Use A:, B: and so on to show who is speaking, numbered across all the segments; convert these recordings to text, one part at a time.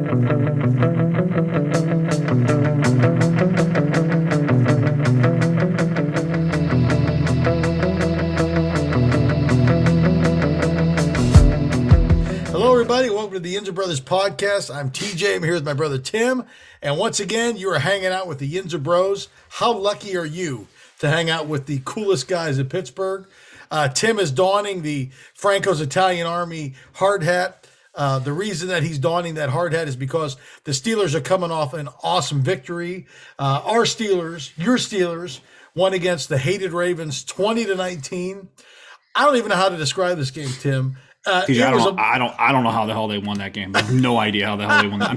A: Everybody, welcome to the YINZER Brothers podcast. I'm TJ. I'm here with my brother Tim, and once again, you are hanging out with the YINZER Bros. How lucky are you to hang out with the coolest guys in Pittsburgh? Tim is donning the Franco's Italian Army hard hat. The reason that he's donning that hard hat is because the Steelers are coming off an awesome victory. Our Steelers, your Steelers, won against the hated Ravens 20-19. I don't even know how to describe this game, Tim.
B: I don't know how the hell they won that game. I have no idea how the hell they won that.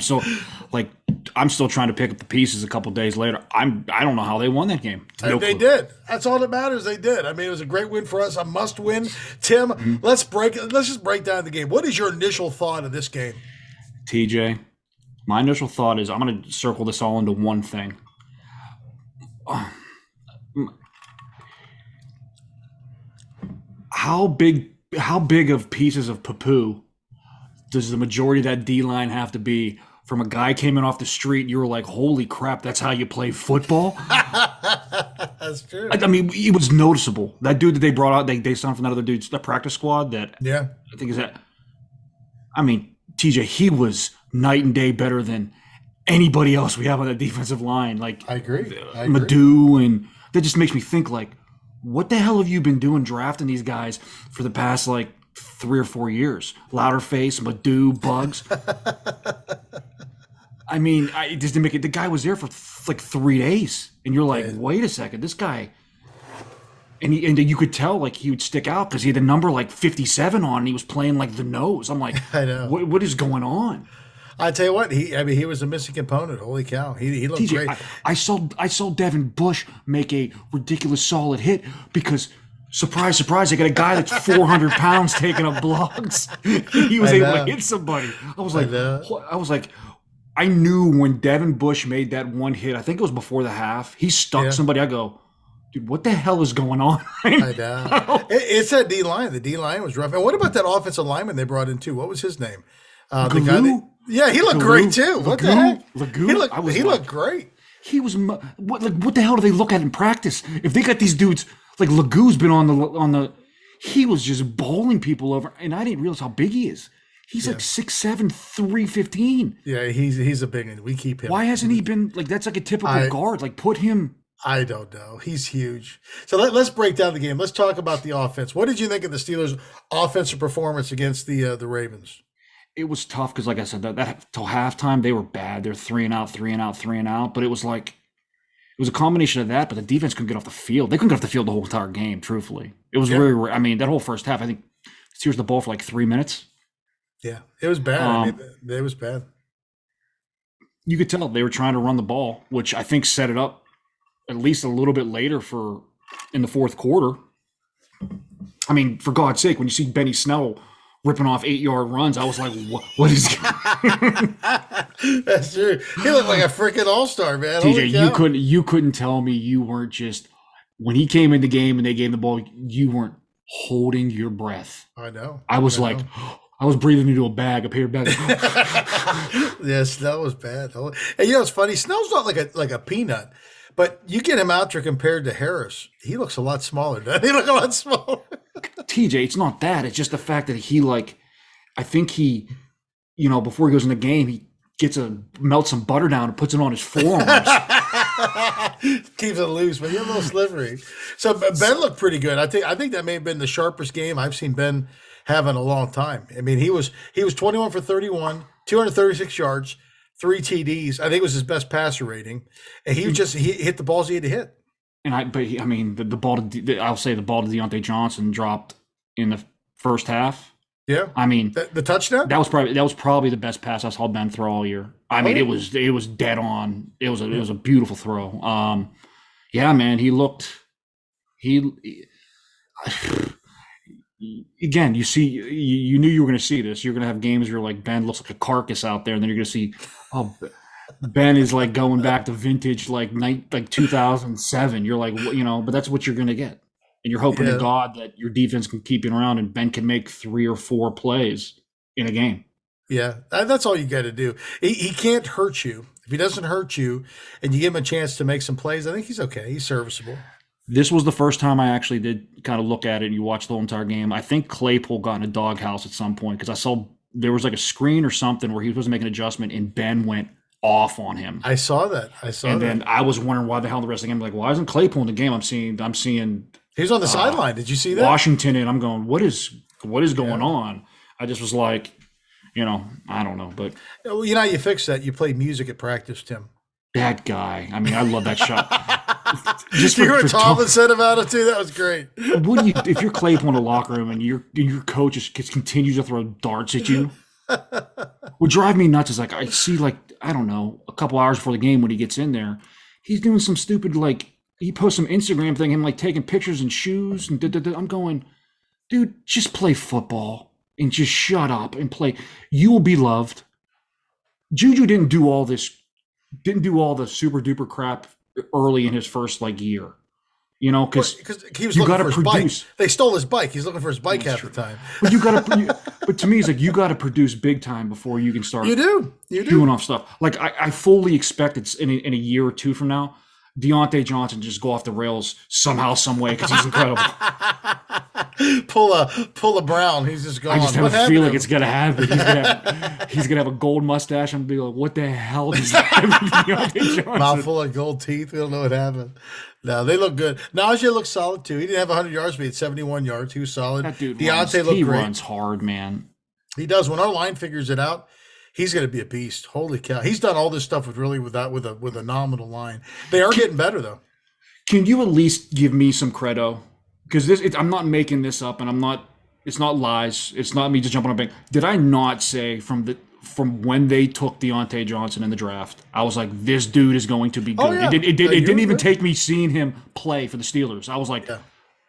B: I'm still trying to pick up the pieces a couple days later. I don't know how they won that game.
A: No they clue. Did. That's all that matters. They did. I mean, it was a great win for us. A must win. Tim, let's just break down the game. What is your initial thought of this game?
B: TJ, my initial thought is I'm going to circle this all into one thing. How big of pieces of poo-poo does the majority of that D-line have to be from a guy came in off the street and you were like, holy crap, that's how you play football?
A: That's true.
B: I mean, it was noticeable. That dude that they brought out, they signed from that other dude's the practice squad that
A: I
B: think is that. I mean, TJ, he was night and day better than anybody else we have on the defensive line. Like
A: I agree.
B: Madhu, and that just makes me think like, what the hell have you been doing drafting these guys for the past like 3 or 4 years? Louderface, Madhu, Bugs. I mean, it just didn't make it. The guy was there for like 3 days, and you're like, wait a second, this guy. And you could tell like he would stick out because he had the number like 57 on, and he was playing like the nose. I'm like,
A: I know
B: what is going on.
A: I tell you what, he was a missing component. Holy cow, he looked
B: TJ,
A: great.
B: I saw Devin Bush make a ridiculous solid hit because surprise, surprise, they got a guy that's 400 pounds taking up blocks. He was able to hit somebody. I was like, I knew when Devin Bush made that one hit. I think it was before the half. He stuck somebody. I go, dude, what the hell is going on?
A: I know. It's that D line. The D line was rough. And what about that offensive lineman they brought in too? What was his name? The guy he looked great too. What the heck? He looked great.
B: He was what the hell do they look at in practice? If they got these dudes like Lagoo's been on the, he was just bowling people over, and I didn't realize how big he is. He's like 6'7", 315.
A: Yeah, he's a big one. We keep him.
B: Why hasn't he been like that's like a typical guard? Like put him.
A: I don't know. He's huge. So let's break down the game. Let's talk about the offense. What did you think of the Steelers' offensive performance against the Ravens?
B: It was tough because, like I said, that till halftime they were bad. They're 3 and out, 3 and out, 3 and out. But it was like it was a combination of that. But the defense couldn't get off the field. They couldn't get off the field the whole entire game. Truthfully, it was really. I mean, that whole first half. I think Steelers the ball for like 3 minutes.
A: Yeah, it was bad. It was bad.
B: You could tell they were trying to run the ball, which I think set it up at least a little bit later for in the fourth quarter. I mean, for God's sake, when you see Benny Snell ripping off 8-yard runs, I was like, what is
A: That's true. He looked like a freaking all-star, man.
B: TJ, you couldn't tell me you weren't just when he came in the game and they gave him the ball, you weren't holding your breath.
A: I know.
B: I was I was breathing into a bag, a paper bag.
A: Yeah, Snell was bad. And you know, it's funny. Snell's not like a peanut, but you get him out there compared to Harris. He looks a lot smaller. Doesn't he look a lot smaller?
B: TJ, it's not that. It's just the fact that he I think he, before he goes in the game, he melts some butter down and puts it on his forearms.
A: Keeps it loose, but he's a little slivery. So Ben looked pretty good. I think that may have been the sharpest game I've seen Ben have in a long time. I mean, he was 21 for 31, 236 yards, 3 TDs. I think it was his best passer rating, and he hit the balls he had to hit.
B: And the ball to I'll say the ball to Deontay Johnson dropped in the first half.
A: Yeah, I mean the touchdown. That
B: was probably the best pass I saw Ben throw all year. I mean, it was dead on. It was a beautiful throw. Yeah, man, he looked. Again, you knew you were going to see this. You're going to have games where like Ben looks like a carcass out there, and then you're going to see, Ben is like going back to vintage like 2007. You're like, but that's what you're going to get, and you're hoping to God that your defense can keep you around and Ben can make 3 or 4 plays in a game.
A: Yeah, that's all you got to do. He can't hurt you. If he doesn't hurt you and you give him a chance to make some plays, I think he's okay. He's serviceable.
B: This was the first time I actually did kind of look at it and you watch the whole entire game. I think Claypool got in a doghouse at some point because I saw there was like a screen or something where he was supposed to make an adjustment and Ben went off on him.
A: I saw that.
B: And then I was wondering why the hell the rest of the game. Like, why isn't Claypool in the game? I'm seeing
A: he was on the sideline. Did you see that?
B: Washington, and I'm going, what is going on? I just was like, I don't know. But
A: well, how you fix that? You play music at practice, Tim.
B: That guy. I mean, I love that shot.
A: Just you heard Tomlin said about it too. That was great.
B: What do you if you're Claypool in the locker room and your coach just continues to throw darts at you? What drive me nuts is like I see I don't know, a couple hours before the game when he gets in there, he's doing some stupid he posts some Instagram thing, him taking pictures in shoes and I'm going, dude, just play football and just shut up and play. You will be loved. Juju didn't do all the super duper crap early in his first year, because
A: he was looking for his bike. They stole his bike. He's looking for his bike half the time.
B: But but to me, it's you got to produce big time before you can start.
A: You do
B: doing off stuff. I fully expect it's in a year or two from now, Deontay Johnson just go off the rails somehow, some way because he's incredible.
A: pull a Brown. He's just gone.
B: I just have a feeling it's gonna happen. He's gonna have a gold mustache and be like, "What the hell did Deontay Johnson?"
A: Mouthful of gold teeth. We don't know what happened. No, they look good. Najee looks solid too. He didn't have 100 yards, but he had 71 yards. He was solid.
B: That dude
A: Deontay looked great.
B: Runs hard, man.
A: He does. When our line figures it out, he's going to be a beast. Holy cow! He's done all this stuff with a nominal line. They are getting better though.
B: Can you at least give me some credo? Because I'm not making this up, and it's not lies. It's not me just jumping on a bank. Did I not say from when they took Deontay Johnson in the draft, I was like, this dude is going to be good. Oh, yeah. It didn't even take me seeing him play for the Steelers. I was like,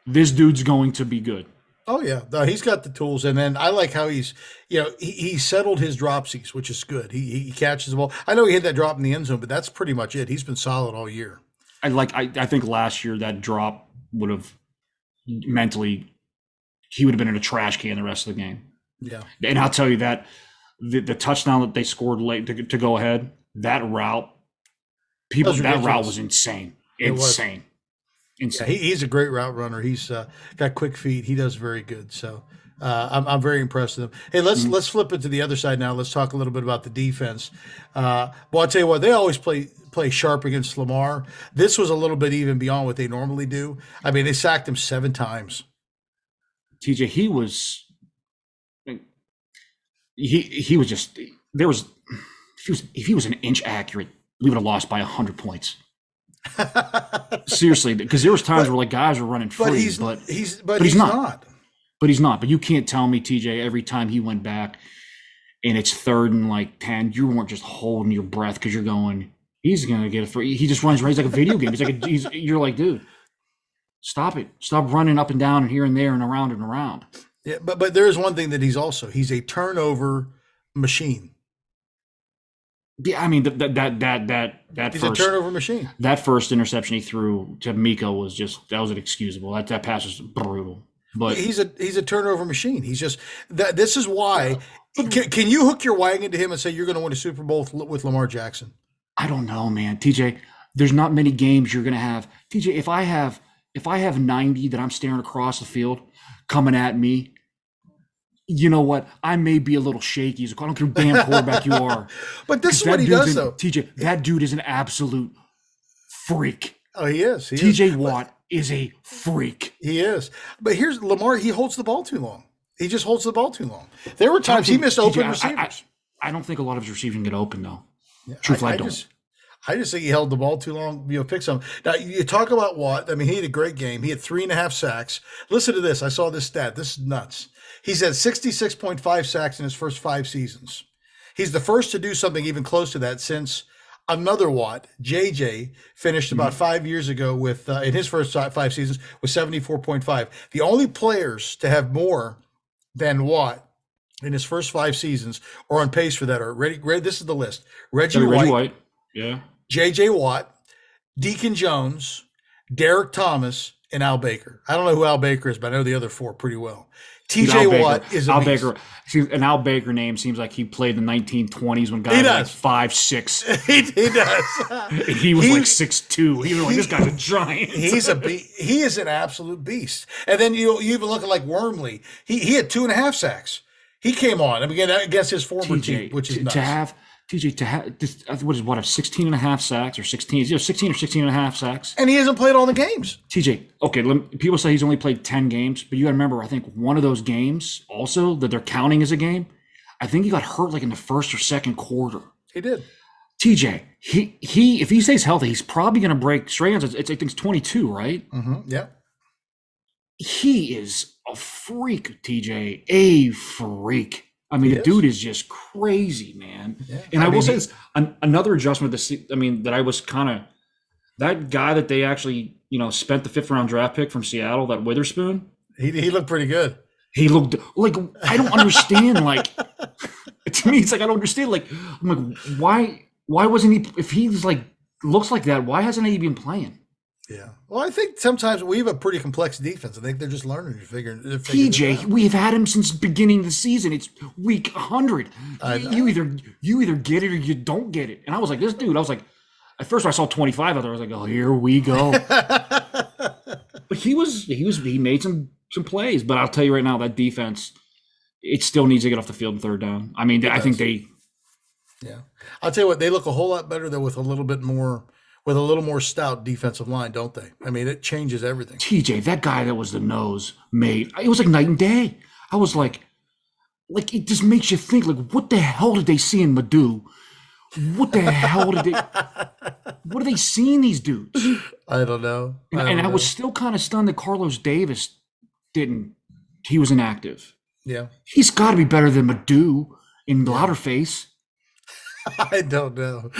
B: this dude's going to be good.
A: Oh yeah, no, he's got the tools, and then I like how he's, he settled his dropsies, which is good. He catches the ball. I know he hit that drop in the end zone, but that's pretty much it. He's been solid all year.
B: I think last year that drop would have mentally, he would have been in a trash can the rest of the game.
A: Yeah,
B: and I'll tell you that the touchdown that they scored late to go ahead, that route, that route was insane. Insane.
A: Yeah, he's a great route runner. He's got quick feet. He does very good. So I'm very impressed with him. Hey, let's flip it to the other side now. Let's talk a little bit about the defense. Well, I'll tell you what, they always play sharp against Lamar. This was a little bit even beyond what they normally do. I mean, they sacked him 7 times.
B: TJ, he was just if he was an inch accurate, we would have lost by 100 points. Seriously, because there was times where guys were running free, but he's not. But he's not. But you can't tell me, TJ, every time he went back and it's 3rd and 10, you weren't just holding your breath because you're going, he's gonna get a free. He just runs right. He's like a video game. You're like, dude, stop it. Stop running up and down and here and there and around and around.
A: Yeah, but there is one thing that he's a turnover machine.
B: Yeah, I mean that
A: he's
B: first
A: a turnover machine.
B: That first interception he threw to Miko was inexcusable. That pass was brutal. But
A: he's a turnover machine. He's just that. This is why. Can you hook your wagon to him and say you're going to win a Super Bowl with Lamar Jackson?
B: I don't know, man. TJ, there's not many games you're going to have. TJ, if I have 90 that I'm staring across the field coming at me, you know what? I may be a little shaky. I don't care who damn quarterback you are.
A: But this is what he does, though.
B: TJ, that dude is an absolute freak.
A: Oh, he is.
B: TJ Watt is a freak.
A: He is. But here's Lamar. He holds the ball too long. He just holds the ball too long. There were times he missed open receivers.
B: I don't think a lot of his receivers can get open, though.
A: Yeah,
B: Truthfully, I don't.
A: I just think he held the ball too long. Pick some. Now, you talk about Watt. I mean, he had a great game. He had 3.5 sacks. Listen to this. I saw this stat. This is nuts. He's had 66.5 sacks in his first 5 seasons. He's the first to do something even close to that since another Watt, JJ, finished about 5 years ago with in his first 5 seasons with 74.5. The only players to have more than Watt in his first 5 seasons are on pace for that are ready. This is the list: Reggie White,
B: yeah,
A: JJ Watt, Deacon Jones, Derek Thomas, and Al Baker. I don't know who Al Baker is, but I know the other four pretty well.
B: Dude, Al
A: TJ Watt
B: Baker,
A: is a
B: Al
A: beast.
B: Baker. An Al Baker name seems like he played in the 1920s when guys were like 5'6".
A: He does.
B: He was like 6'2". He was like, this guy's a giant.
A: He is an absolute beast. And then you even look at like Wormley. He had 2.5 sacks. He came on again against his former team, which is nice.
B: To have this, what, 16 and a half sacks or 16, 16 or 16 and a half sacks.
A: And he hasn't played all the games.
B: TJ, okay, people say he's only played 10 games, but you got to remember, I think one of those games also that they're counting as a game, I think he got hurt like in the first or second quarter.
A: He did.
B: TJ, he if he stays healthy, he's probably going to break Strahan's. I think it's 22, right?
A: Mm-hmm. Yeah.
B: He is a freak, TJ, a freak. I mean, the dude is just crazy, man. Yeah. And I will say this, another adjustment that I was kind of, that guy that they actually, spent the 5th round draft pick from Seattle, that Witherspoon.
A: He looked pretty good.
B: He looked like, I don't understand. Like, to me, it's like, I don't understand. Like, I'm like, why wasn't he, if he's like, looks like that, why hasn't he been playing?
A: Yeah. Well, I think sometimes we have a pretty complex defense. I think they're just learning to figure
B: TJ, we've had him since the beginning of the season. It's week 100. You either get it or you don't get it. And I was like, this dude, I was like, at first I saw 25 out there. I was like, oh, here we go. But he made some plays. But I'll tell you right now, that defense, it still needs to get off the field in 3rd down. I mean, I think they.
A: Yeah. I'll tell you what, they look a whole lot better though with a little more stout defensive line, don't they? I mean, it changes everything.
B: TJ, that guy that was the nose mate, it was like night and day. I was like it just makes you think, like, what the hell did they see in Madhu? What the hell what are they seeing these dudes?
A: I don't know.
B: I was still kind of stunned that Carlos Davis he was inactive.
A: Yeah.
B: He's got to be better than Madhu in Louderface.
A: I don't know,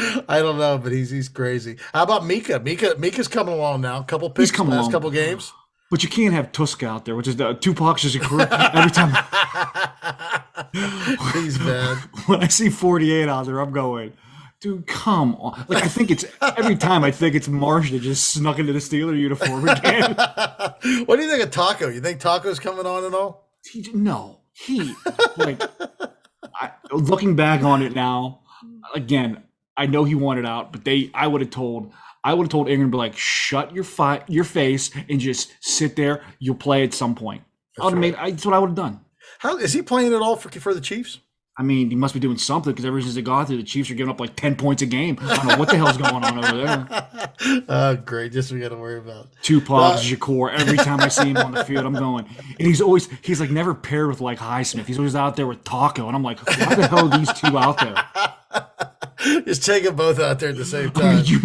A: but he's crazy. How about Mika? Mika's coming along now. Couple picks, couple games.
B: But you can't have Tusk out there, which is the Tupac as a crew every time.
A: He's bad.
B: When I see 48 out there, I'm going, dude, come on. Like, I think it's every time I think it's Marsh that just snuck into the Steeler uniform again.
A: What do you think of Taco? You think Taco's coming on at all?
B: No, looking back on it now. Again, I know he wanted out, but I would have told Ingram, be like, shut your face and just sit there. You'll play at some point. That's what I would have done.
A: How is he playing at all for the Chiefs?
B: I mean, he must be doing something because ever since they got there, the Chiefs are giving up like 10 points a game. I don't know what the hell's going on over there.
A: Oh, great. Just we got to worry about.
B: Tupac Shakur. Every time I see him on the field, I'm going. And he's like never paired with like Highsmith. He's always out there with Taco. And I'm like, why the hell are these two out there?
A: Just take them both out there at the same time.
B: I mean, you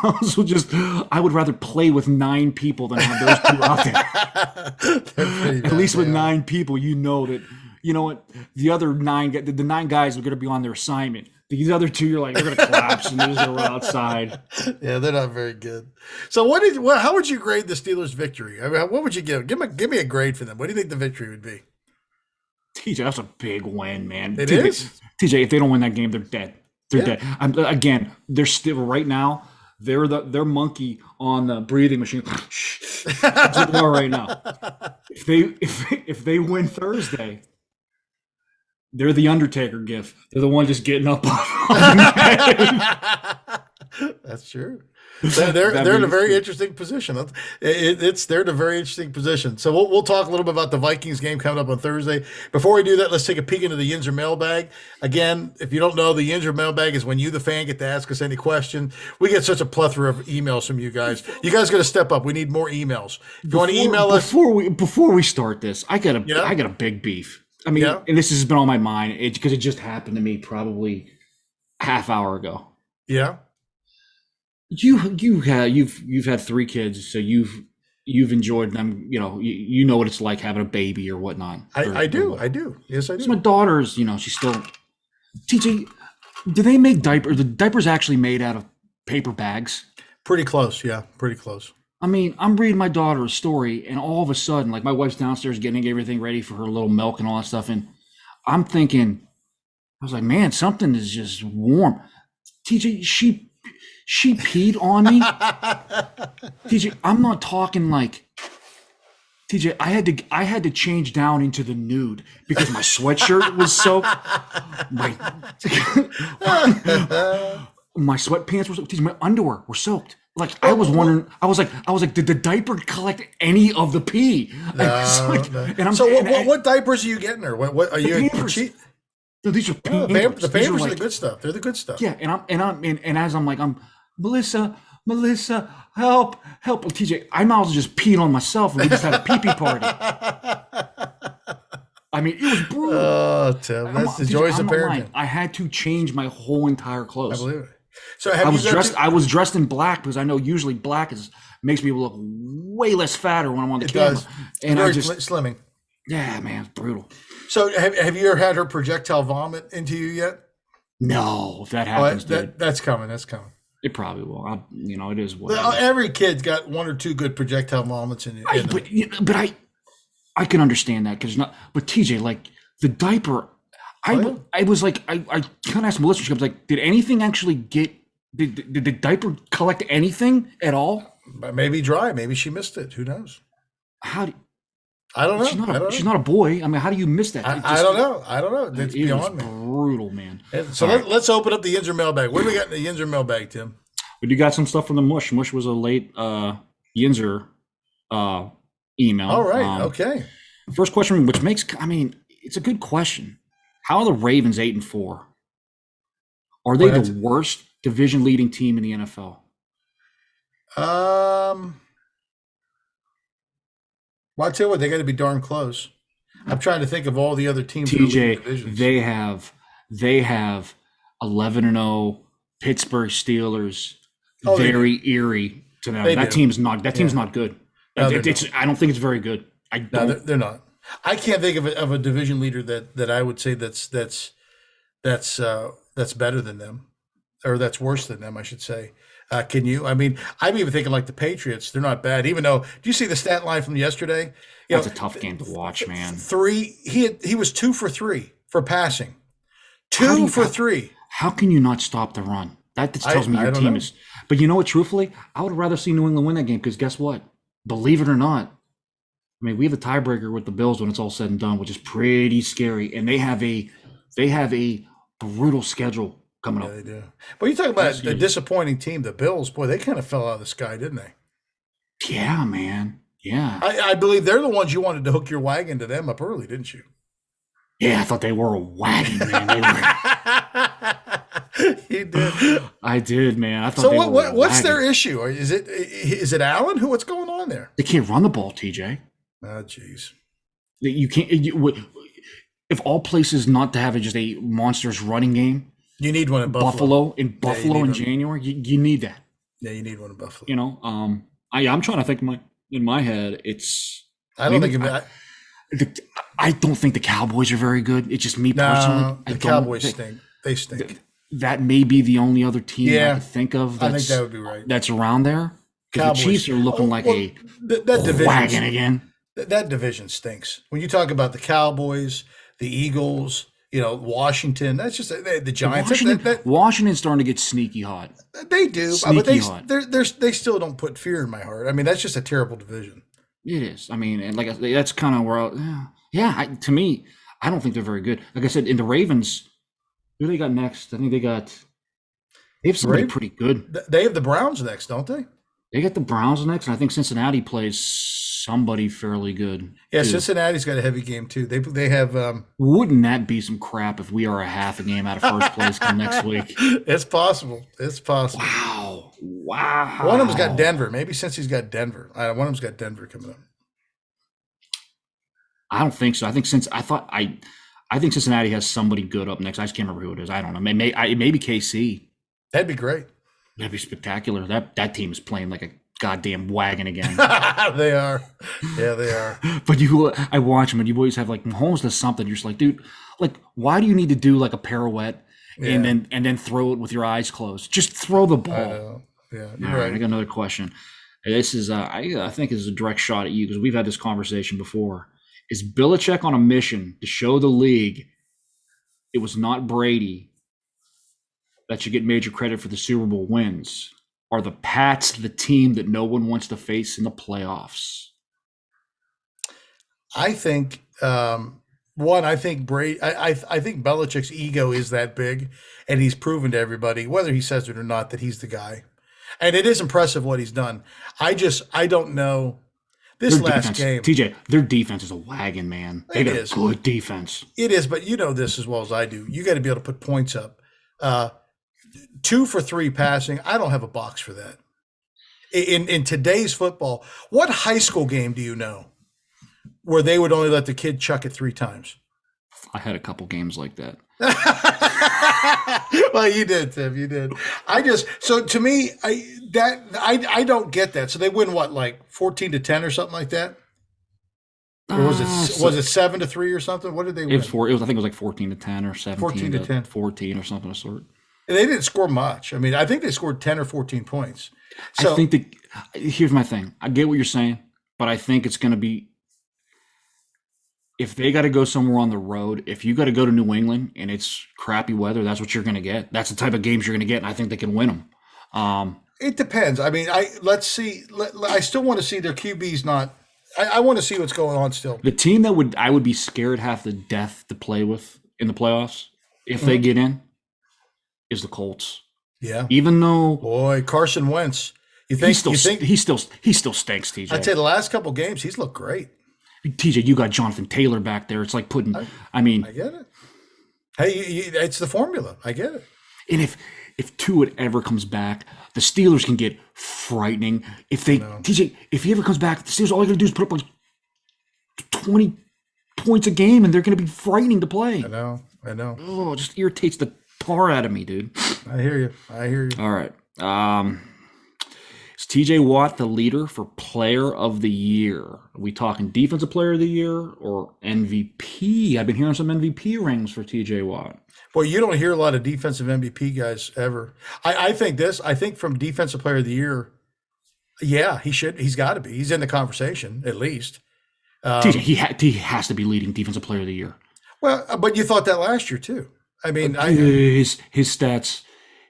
B: might as well just. I would rather play with 9 people than have those two out there. At least with 9 people, you know that. You know what? The other 9, the 9 guys are going to be on their assignment. These other 2, you're like, they're going to collapse and they're just going to run outside.
A: Yeah, they're not very good. So, how would you grade the Steelers' victory? I mean, what would you give? Give me a grade for them. What do you think the victory would be?
B: TJ, that's a big win, man.
A: It is.
B: TJ, if they don't win that game, they're dead. They're dead. Again, they're still right now. They're monkey on the breathing machine. That's what they are right now. If they win Thursday. They're the Undertaker gif. They're the one just getting up on
A: That's true. They're in a very interesting position. They're in a very interesting position. So we'll talk a little bit about the Vikings game coming up on Thursday. Before we do that, let's take a peek into the YINZER mailbag. Again, if you don't know, the YINZER mailbag is when you, the fan, get to ask us any question. We get such a plethora of emails from you guys. You guys got to step up. We need more emails. If you want to email us
B: before we start this, I got a big beef. I mean, and this has been on my mind because it just happened to me probably half hour ago.
A: Yeah.
B: You've had 3 kids, so you've enjoyed them. You know what it's like having a baby or whatnot.
A: I do. Yes, I do.
B: So my daughter's, she's still. TJ, do they make diapers? The diapers actually made out of paper bags?
A: Pretty close. Yeah, pretty close.
B: I mean, I'm reading my daughter a story, and all of a sudden, like, my wife's downstairs getting everything ready for her little milk and all that stuff, and I'm thinking, I was like, man, something is just warm. TJ, She peed on me. TJ, I'm not talking like TJ. I had to change down into the nude because my sweatshirt was soaked. My sweatpants were soaked. TJ, my underwear were soaked. Like I was wondering, I was like, did the diaper collect any of the pee?
A: No.
B: And
A: what diapers are you getting her? What are you?
B: No, these are
A: Pampers. The Pampers are the good stuff. They're the good stuff.
B: Yeah, and as I'm Melissa, help. Well, TJ, I might as well just peed on myself and we just had a pee-pee party. I mean, it was brutal.
A: Oh, Tim, that's the joys of parenting.
B: I had to change my whole entire clothes.
A: I believe it. So
B: I was dressed in black because I know usually black makes me look way less fatter when I'm on the camera.
A: Does.
B: And
A: very slimming.
B: Yeah, man, it's brutal.
A: So have you ever had her projectile vomit into you yet?
B: No, if that happens,
A: that's coming. That's coming.
B: It probably will. It is what.
A: Every kid's got one or two good projectile vomits in it.
B: But I can understand that because not. But TJ, like the diaper, I was like, I kind of asked Melissa. She was like, did anything actually get? Did the diaper collect anything at all?
A: Maybe dry. Maybe she missed it. Who knows? I don't know.
B: She's not a boy. I mean, how do you miss that?
A: I don't know. That's beyond me.
B: Brutal, man.
A: So let's open up the YINZER mailbag. What do we got in the YINZER mailbag, Tim?
B: We do got some stuff from the Mush. Mush was a late YINZER email.
A: All right. Okay.
B: First question, which makes, it's a good question. How are the Ravens 8-4? Are they the worst division leading team in the NFL?
A: Well, I'll tell you what, they got to be darn close. I'm trying to think of all the other teams.
B: TJ, they have 11-0 Pittsburgh Steelers. Very eerie to them. That team's not good.
A: No,
B: I don't think it's very good.
A: They're not. I can't think of a division leader that I would say that's better than them, or that's worse than them, I should say. Can you? I mean, I'm even thinking like the Patriots. They're not bad. Even though, do you see the stat line from yesterday?
B: That's a tough game to watch, man.
A: He was 2 for 3 for passing. 2 for 3.
B: How can you not stop the run? That just tells me your team is. But you know what? Truthfully, I would rather see New England win that game because guess what? Believe it or not, I mean, we have the tiebreaker with the Bills when it's all said and done, which is pretty scary. And they have a brutal schedule coming up.
A: They do. But you talk about a disappointing team, the Bills. Boy, they kind of fell out of the sky, didn't they?
B: Yeah, man. Yeah.
A: I believe they're the ones you wanted to hook your wagon to them up early, didn't you?
B: Yeah, I thought they were a wagon, man.
A: You did.
B: I did, man. I thought.
A: So what's their issue? Is it Allen? What's going on there?
B: They can't run the ball, TJ.
A: Oh, jeez.
B: You can't. If all places not to have just a monstrous running game,
A: you need one in Buffalo.
B: In January, you need that.
A: Yeah, you need one in Buffalo.
B: I'm trying to think in my head.
A: I don't
B: think the Cowboys are very good. It's just me personally.
A: The Cowboys stink. They stink.
B: That may be the only other team I can think of.
A: I think that would be right.
B: That's around there. The Chiefs are looking like a wagon again.
A: That division stinks. When you talk about the Cowboys, the Eagles, Washington, that's just the Giants.
B: Washington's starting to get sneaky hot.
A: They do, but they still don't put fear in my heart. I mean, that's just a terrible division.
B: It is. I mean, and that's kind of where, to me, I don't think they're very good. Like I said, in the Ravens, who they got next? I think they have somebody pretty good.
A: They have the Browns next, don't they?
B: They got the Browns next, and I think Cincinnati plays somebody fairly good.
A: Yeah, too. Cincinnati's got a heavy game too. They have.
B: Wouldn't that be some crap if we are a half a game out of first place come next week?
A: It's possible.
B: Wow.
A: One of them's got Denver. Maybe since he's got Denver, one of them's got Denver coming up.
B: I don't think so. I think Cincinnati has somebody good up next. I just can't remember who it is. I don't know. Maybe KC.
A: That'd be great.
B: That'd be spectacular. That team is playing like a goddamn wagon again.
A: They are. Yeah, they are.
B: But I watch them, and you always have like Mahomes does something. You're just like, dude, like, why do you need to do like a pirouette and then throw it with your eyes closed? Just throw the ball.
A: I know. Yeah, you're
B: right. I got another question. This is I think this is a direct shot at you because we've had this conversation before. Is Belichick on a mission to show the league it was not Brady that should get major credit for the Super Bowl wins? are the Pats the team that no one wants to face in the playoffs?
A: I think I think Brady. I think Belichick's ego is that big, and he's proven to everybody, whether he says it or not, that he's the guy. And it is impressive what he's done. I don't know. This
B: Their
A: last
B: defense,
A: game,
B: TJ, their defense is a wagon, man. They got a good defense.
A: It is, but you know this as well as I do. You got to be able to put points up. 2 for 3 passing. I don't have a box for that. In today's football, what high school game do you know where they would only let the kid chuck it 3 times?
B: I had a couple games like that.
A: Well, you did, Tim. You did. So to me, I don't get that. So they win what, like 14-10 or something like that? Or was it 7-3 or something? What did they win?
B: I think it was like 14-10 or 17 to 14 or something of sort.
A: And they didn't score much. I mean, I think they scored 10 or 14 points. So
B: I think here's my thing. I get what you're saying, but I think it's going to be, if they got to go somewhere on the road, if you got to go to New England and it's crappy weather, that's what you're going to get. That's the type of games you're going to get, and I think they can win them.
A: It depends. I mean, let's see. I still want to see their QB's not. I want to see what's going on still.
B: The team that I would be scared half to death to play with in the playoffs, if they get in, is the Colts.
A: Yeah.
B: Even though,
A: boy, Carson Wentz,
B: he still stinks, TJ.
A: I'd say the last couple games he's looked great.
B: TJ, you got Jonathan Taylor back there. It's like putting. I
A: get it. Hey, it's the formula. I get it.
B: And if Tua ever comes back, the Steelers can get frightening. TJ, if he ever comes back, the Steelers all you got to do is put up like 20 points a game, and they're going to be frightening to play.
A: I know.
B: Oh, it just irritates the tar out of me, dude.
A: I hear you.
B: All right. Is TJ Watt the leader for Player of the Year? Are we talking Defensive Player of the Year or MVP? I've been hearing some MVP rings for TJ Watt.
A: Well, you don't hear a lot of defensive MVP guys ever. I think from Defensive Player of the Year, yeah, he's got to be. He's in the conversation, at least.
B: TJ, he has to be leading Defensive Player of the Year.
A: Well, but you thought that last year, too. I mean,
B: his stats,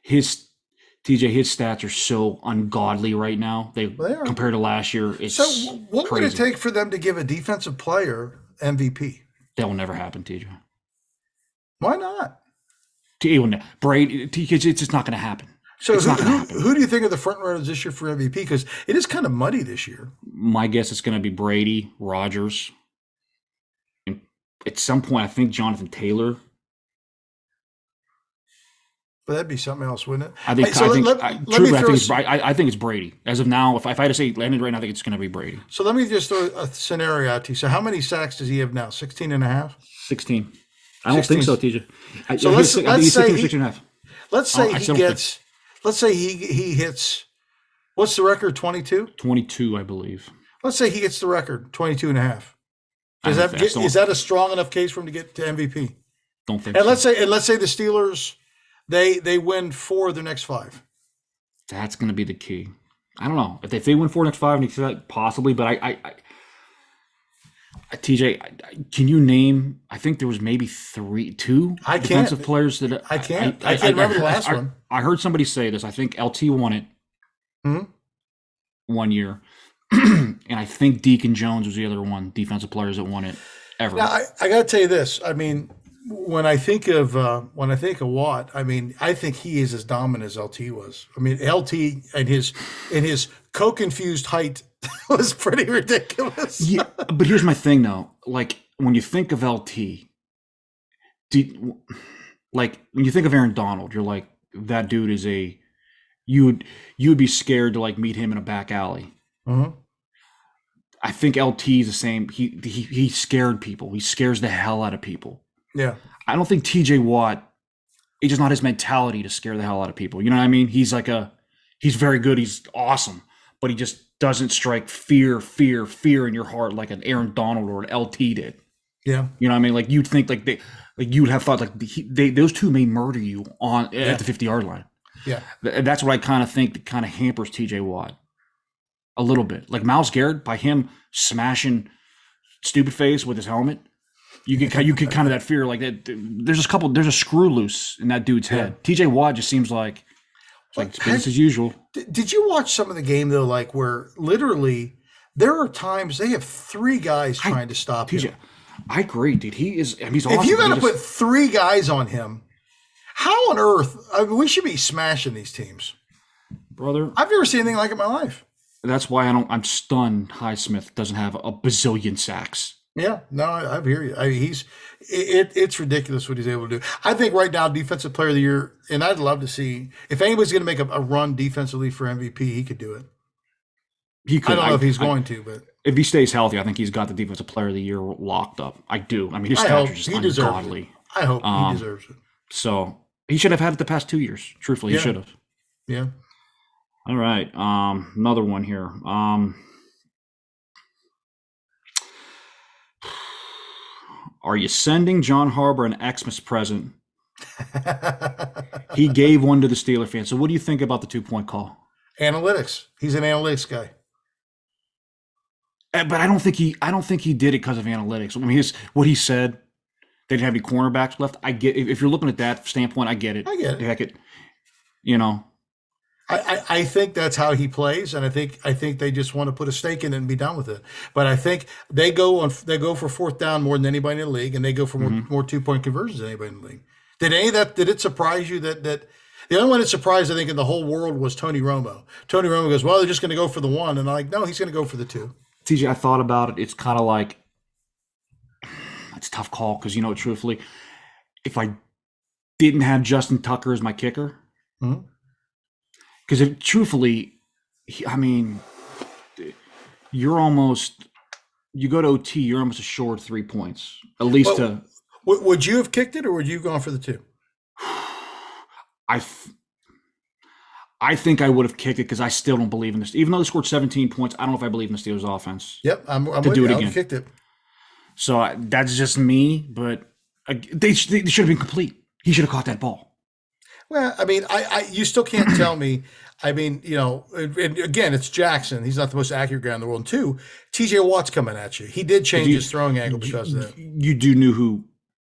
B: TJ, his stats are so ungodly right now. They are. Compared to last year. It's
A: so what
B: crazy.
A: Would it take for them to give a defensive player MVP?
B: That will never happen, TJ.
A: Why not?
B: Brady, it's just not going to happen.
A: So who do you think are the front runners this year for MVP? Because it is kind of muddy this year.
B: My guess is going to be Brady, Rodgers. And at some point, I think Jonathan Taylor.
A: But that'd be something else, wouldn't it?
B: I think it's Brady. As of now, if I had to say landed right now, I think it's going to be Brady.
A: So let me just throw a scenario out to you. So how many sacks does he have now? 16 and a half?
B: 16. I don't think so, TJ.
A: So let's say he hits, what's the record, 22?
B: 22, I believe.
A: Let's say he gets the record, 22 and a half. Is that a strong enough case for him to get to MVP?
B: Don't think
A: so. And let's say the Steelers, they win 4 of their next 5.
B: That's going to be the key. I don't know. If they win 4 next 5, possibly, but TJ, can you name? I think there was maybe 2 defensive players that
A: I can't remember the last one.
B: I heard somebody say this. I think LT won it 1 year, and I think Deacon Jones was the other one. Defensive players that won it ever.
A: Now I got to tell you this. I mean, when I think of Watt, I mean, I think he is as dominant as LT was. I mean, LT and his coke-infused height was pretty ridiculous.
B: Yeah, but here's my thing, though. Like, when you think of LT, when you think of Aaron Donald, you're like, that dude is you would be scared to like meet him in a back alley.
A: Mm-hmm.
B: I think LT is the same. He scared people. He scares the hell out of people.
A: Yeah.
B: I don't think TJ Watt, it's just not his mentality to scare the hell out of people. You know what I mean? He's very good. He's awesome, but he just doesn't strike fear in your heart like an Aaron Donald or an LT did.
A: Yeah.
B: You know what I mean? Like you'd think you'd have thought those two may murder you at the 50-yard line.
A: Yeah.
B: That's what I kind of think that kind of hampers TJ Watt a little bit. Like Myles Garrett, by him smashing stupid face with his helmet, you get kind of that fear like that. There's a screw loose in that dude's head. TJ Watt just seems like like it's business as usual.
A: Did you watch some of the game though? Like where literally there are times they have 3 guys trying to stop him.
B: I agree, dude. He is. I mean, he's awesome.
A: If you got to put 3 guys on him, how on earth? I mean, we should be smashing these teams,
B: brother.
A: I've never seen anything like it in my life.
B: That's why I'm stunned. Highsmith doesn't have a bazillion sacks.
A: Yeah, no, I hear you. I mean, it's ridiculous what he's able to do. I think right now, Defensive Player of the Year, and I'd love to see if anybody's going to make a run defensively for MVP, he could do it.
B: He could.
A: I don't know if he's going to, but
B: if he stays healthy, I think he's got the Defensive Player of the Year locked up. I do. I mean, his stats are just ungodly.
A: I hope he deserves it.
B: So he should have had it the past 2 years. Truthfully, he should have.
A: Yeah.
B: All right. Another one here. Are you sending John Harbaugh an Xmas present? He gave one to the Steeler fans. So what do you think about the 2-point call?
A: Analytics. He's an analytics guy.
B: But I don't think he did it because of analytics. I mean, what he said, they didn't have any cornerbacks left. I get if you're looking at that standpoint, I get it.
A: I get it.
B: Heck it. You know.
A: I think that's how he plays, and I think they just want to put a stake in it and be done with it. But I think they go for 4th down more than anybody in the league, and they go for more 2-point conversions than anybody in the league. Did it surprise you that the only one that surprised I think in the whole world was Tony Romo. Tony Romo goes, well, they're just going to go for the 1, and I'm like, no, he's going to go for the 2.
B: TJ, I thought about it. It's kind of like it's a tough call because truthfully, if I didn't have Justin Tucker as my kicker.
A: Mm-hmm.
B: Because truthfully, I mean, you go to OT, you're almost assured 3 points. At least
A: would you have kicked it or would you have gone for the 2?
B: I think I would have kicked it because I still don't believe in this. Even though they scored 17 points, I don't know if I believe in the Steelers' offense.
A: Yep, I'm
B: to do it again.
A: I kicked it.
B: So that's just me, but they should have been complete. He should have caught that ball.
A: Well, I mean, you still can't tell me. I mean, and again, it's Jackson. He's not the most accurate guy in the world. And 2, T.J. Watt's coming at you. He did change his throwing angle because of that.
B: You do knew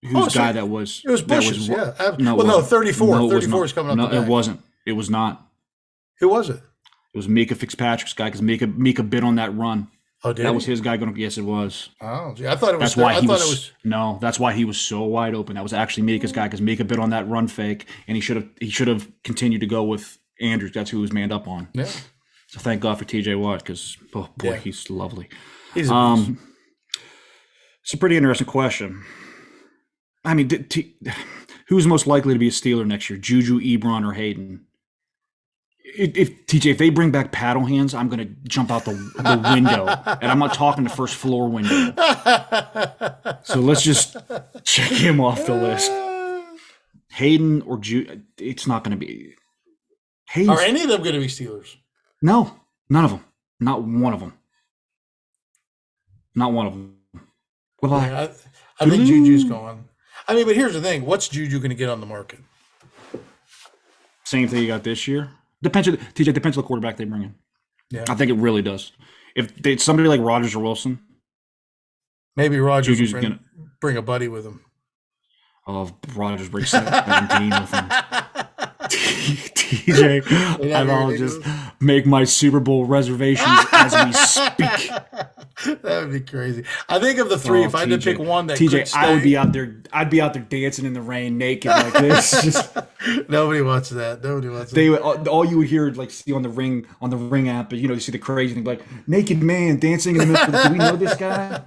B: whose guy that was.
A: It was Bush's, yeah.
B: No,
A: 34.
B: No,
A: 34 is coming up.
B: No, it wasn't. It was not.
A: Who was it?
B: It was Mika Fitzpatrick's guy because Mika bit on that run.
A: Oh, did
B: that was his guy going? Yes, it was.
A: Oh, gee, I thought it was.
B: That's why he was. No, that's why he was so wide open. That was actually Mika's guy because Mika bit on that run fake, and he should have continued to go with Andrews. That's who he was manned up on.
A: Yeah.
B: So thank God for T.J. Watt because he's lovely.
A: He's
B: it's a pretty interesting question. I mean, who's most likely to be a Steeler next year, Juju, Ebron, or Hayden? If they bring back paddle hands, I'm going to jump out the window, and I'm not talking the first floor window. So let's just check him off the list. Hayden or Juju, it's not going to be.
A: Are any of them going to be Steelers?
B: No, none of them. Not one of them. Not one of them. Well,
A: yeah, I think Juju's going. I mean, but here's the thing: what's Juju going to get on the market?
B: Same thing you got this year. Depends on the quarterback they bring in.
A: Yeah,
B: I think it really does. If somebody like Rodgers or Wilson,
A: maybe Rodgers will bring a buddy with him.
B: Oh, Rodgers brings 17 with him. TJ, I'll just make my Super Bowl reservations as we speak.
A: That would be crazy. I think of the 3, if I had to pick one that
B: TJ, I would be out there. I'd be out there dancing in the rain, naked like this. Just,
A: nobody wants that. Nobody wants that.
B: All you would hear, like, see on the ring app, but you see the crazy thing, like naked man dancing in the middle. Do we know this guy?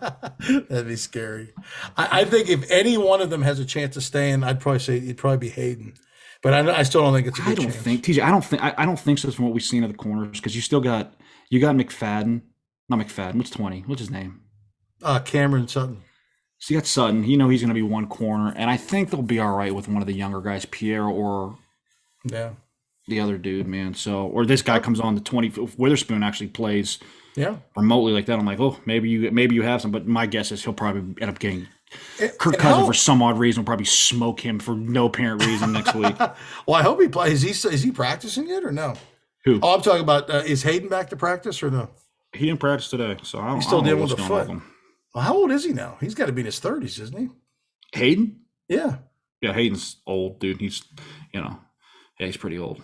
A: That'd be scary. I think if any one of them has a chance of staying, I'd probably say it'd probably be Hayden. But I still don't think it's a good chance.
B: TJ, I don't think so from what we've seen of the corners because you got McFadden. Not McFadden. What's 20? What's his name?
A: Cameron Sutton.
B: So you got Sutton. He's going to be one corner, and I think they'll be all right with one of the younger guys, Pierre or the other dude, man. So or this guy comes on the 20. If Witherspoon actually plays remotely like that, I'm like, oh, maybe you have some. But my guess is he'll probably end up getting. Kirk Cousins, for some odd reason, will probably smoke him for no apparent reason next week.
A: Well, I hope he plays. Is he practicing yet or no?
B: Who?
A: Oh, I'm talking about. Is Hayden back to practice or no?
B: He didn't practice today, so I don't.
A: He's still dealing with the foot.
B: Well,
A: how old is he now? He's got to be in his 30s, isn't he?
B: Hayden?
A: Yeah.
B: Yeah, Hayden's old, dude. He's, he's pretty old.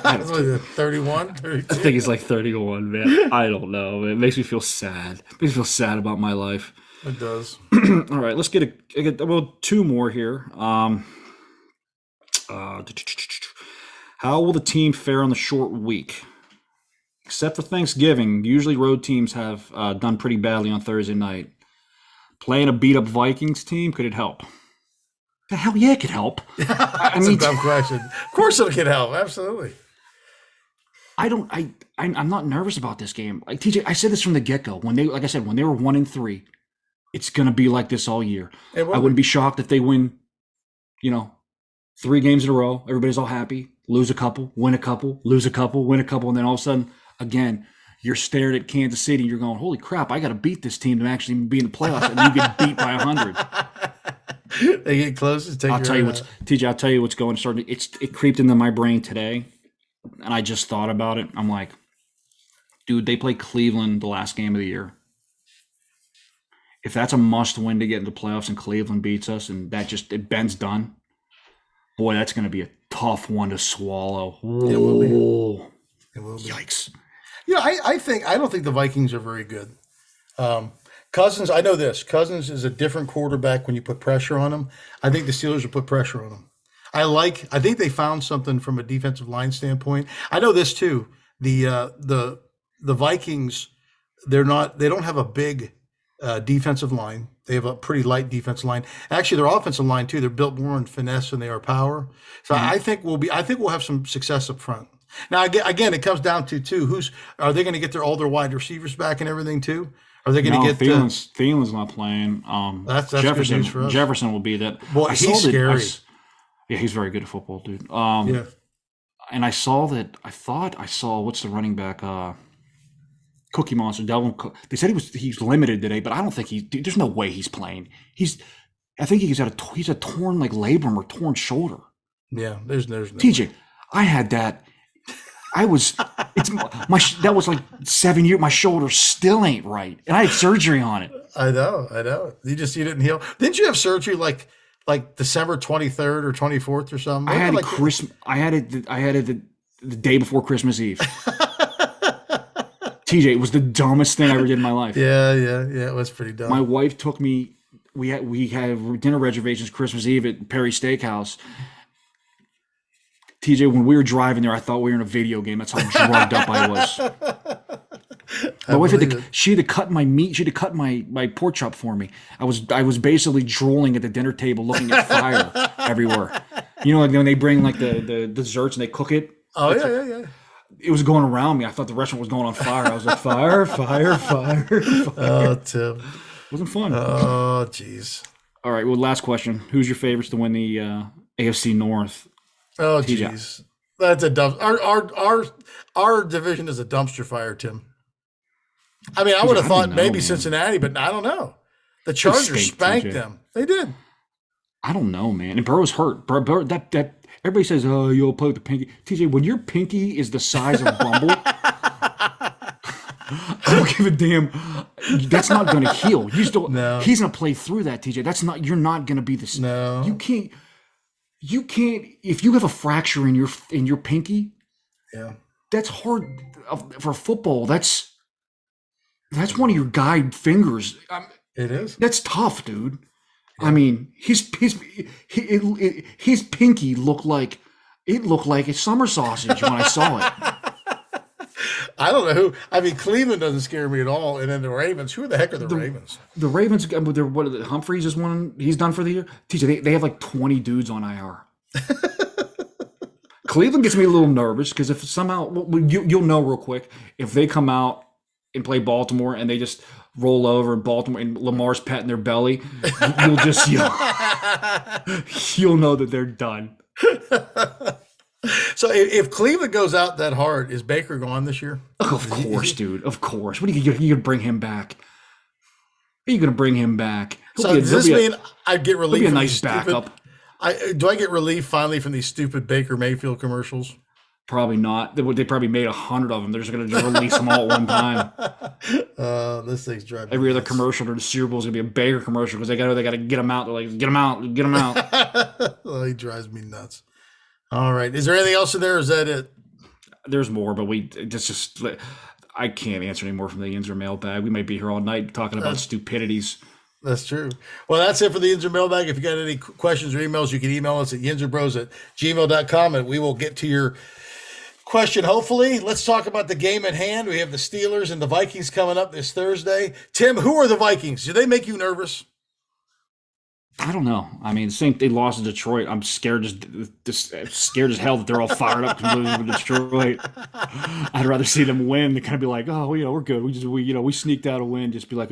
B: I don't.
A: 31, 32?
B: I think he's like 31, man. I don't know, man. It makes me feel sad. It makes me feel sad about my life.
A: It does.
B: All right, let's get two more here. How will the team fare on the short week? Except for Thanksgiving, usually road teams have done pretty badly on Thursday night. Playing a beat-up Vikings team, could it help? The hell yeah, it could help.
A: That's a dumb question. Of course it could help. Absolutely.
B: I'm not nervous about this game. Like TJ, I said this from the get-go. When they were 1-3, it's gonna be like this all year. I wouldn't be shocked if they win, 3 games in a row. Everybody's all happy. Lose a couple, win a couple, lose a couple, win a couple, and then all of a sudden, again, you're staring at Kansas City. You're going, "Holy crap! I got to beat this team to actually be in the playoffs," and you get beat by 100.
A: They get close.
B: I'll tell you what's going to start. It creeped into my brain today, and I just thought about it. I'm like, dude, they play Cleveland the last game of the year. If that's a must-win to get into playoffs and Cleveland beats us, and Ben's done, boy, that's going to be a tough one to swallow.
A: It will be. It will be.
B: Yikes.
A: I don't think the Vikings are very good. Cousins, I know this. Cousins is a different quarterback when you put pressure on him. I think the Steelers will put pressure on him. I think they found something from a defensive line standpoint. I know this too. The Vikings, they don't have a big defensive line. They have a pretty light defensive line. Actually, their offensive line too. They're built more on finesse than they are power. So I think we'll have some success up front. Now again, it comes down to are they going to get all their wide receivers back and everything too? Are they going to get
B: Thielen's not playing.
A: That's
B: Jefferson.
A: Good news for us.
B: Jefferson will be that.
A: Boy, he's scary.
B: Yeah, he's very good at football, dude.
A: Yeah.
B: And I saw that. I thought I saw what's the running back? Cookie Monster, Delvin Cook. They said he's limited today, but I don't think there's no way he's playing. I think he's a torn like labrum or torn shoulder.
A: Yeah, there's no
B: TJ, I had that. That was like 7 years. My shoulder still ain't right, and I had surgery on it.
A: I know. You didn't heal. Didn't you have surgery like December 23rd or 24th or something?
B: I had it the day before Christmas Eve. TJ, it was the dumbest thing I ever did in my life.
A: Yeah, it was pretty dumb.
B: My wife took me. We had dinner reservations Christmas Eve at Perry Steakhouse. TJ, when we were driving there, I thought we were in a video game. That's how drugged up I was. My wife she had to cut my meat. She had to cut my pork chop for me. I was basically drooling at the dinner table, looking at fire everywhere. Like when they bring like the desserts and they cook it.
A: Oh yeah.
B: It was going around me. I thought the restaurant was going on fire. I was like, fire.
A: Oh, Tim.
B: It wasn't fun.
A: Oh, jeez.
B: All right. Well, last question. Who's your favorites to win the AFC North?
A: Oh, jeez. That's a dump. Our division is a dumpster fire, Tim. I mean, I would have thought maybe Cincinnati, but I don't know. The Chargers spanked them. They did.
B: I don't know, man. And Burrow's hurt. Burrow, that everybody says, "Oh, you'll play with the pinky." TJ, when your pinky is the size of Bumble, I don't give a damn. That's not going to heal. He's going to play through that, TJ. That's not. You're not going to be the.
A: No.
B: You can't. If you have a fracture in your pinky.
A: Yeah.
B: That's hard for football. That's one of your guide fingers.
A: It is.
B: That's tough, dude. I mean, his pinky looked like a summer sausage when I saw it.
A: I don't know who. I mean, Cleveland doesn't scare me at all, and then the Ravens. Who the heck are the Ravens?
B: The Ravens. What Humphreys is one. He's done for the year. TJ, they have like 20 dudes on IR. Cleveland gets me a little nervous because if somehow you'll know real quick if they come out and play Baltimore and they just roll over in Baltimore and Lamar's patting their belly, you'll know that they're done.
A: So if Cleveland goes out that hard, is Baker gone this year?
B: Of course, dude. Of course. What are you going to bring him back? Are you going to bring him back?
A: Does this mean I get relief?
B: He'll be a nice backup.
A: Do I get relief finally from these stupid Baker Mayfield commercials?
B: Probably not. They probably made 100 of them. They're just going to just release them all at one time.
A: This thing's driving me
B: Every other
A: nuts.
B: commercial to the Super Bowl is going to be a Baker commercial because they got to get them out. They're like, get them out.
A: Oh, he drives me nuts. All right. Is there anything else in there? Or is that it?
B: there's more, but just I can't answer any more from the Yinzer mailbag. We might be here all night talking about stupidities.
A: That's true. Well, that's it for the Yinzer mailbag. If you got any questions or emails, you can email us at yinzerbros@gmail.com, and we will get to your question, hopefully. Let's talk about the game at hand. We have the Steelers and the Vikings coming up this Thursday. Tim, who are the Vikings? Do they make you nervous?
B: I don't know. I mean, they lost to Detroit. I'm scared, just scared as hell that they're all fired up to lose to Detroit. I'd rather see them win than kind of be like, oh, we're good. We sneaked out a win. Just be like,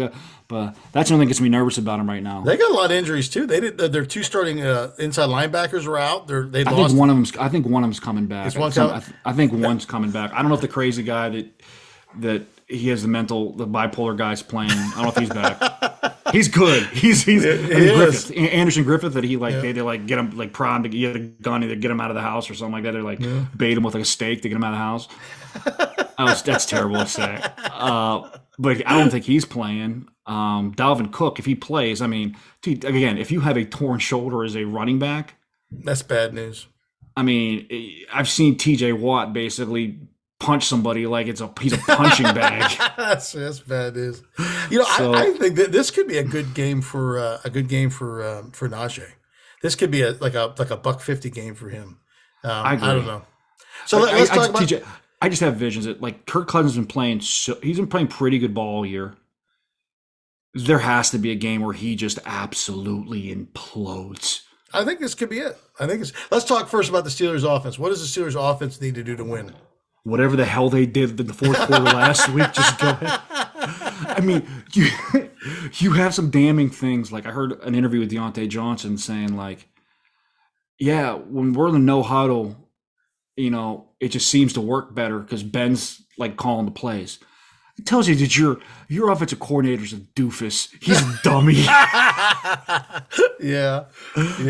B: but that's the only thing that gets me nervous about them right now.
A: They got a lot of injuries too. Their two starting inside linebackers are out. They lost.
B: I think one of them's coming back. I think one's coming back. I don't know if the crazy guy that he has the bipolar guy's playing. I don't know if he's back. He's good. He's Griffith, Anderson Griffith, that they get him like primed to get a gun, either get him out of the house or something like that. They bait him with like a stake to get him out of the house. That's terrible to say. But I don't think he's playing. Dalvin Cook, if he plays, I mean, again, if you have a torn shoulder as a running back,
A: that's bad news.
B: I mean, I've seen T.J. Watt basically punch somebody like he's a punching bag.
A: That's bad news. I think that this could be a good game for Najee. This could be like a $150 game for him. I don't know. So let's talk about
B: TJ. I just have visions that like Kirk Cousins has been playing. He's been playing pretty good ball all year. There has to be a game where he just absolutely implodes.
A: I think this could be it. Let's talk first about the Steelers' offense. What does the Steelers' offense need to do to win?
B: Whatever the hell they did in the fourth quarter last week, just go ahead. I mean, you have some damning things. Like I heard an interview with Deontay Johnson saying like, yeah, when we're in the no huddle, it just seems to work better because Ben's like calling the plays. It tells you that your offensive coordinator's a doofus. He's a dummy.
A: Yeah,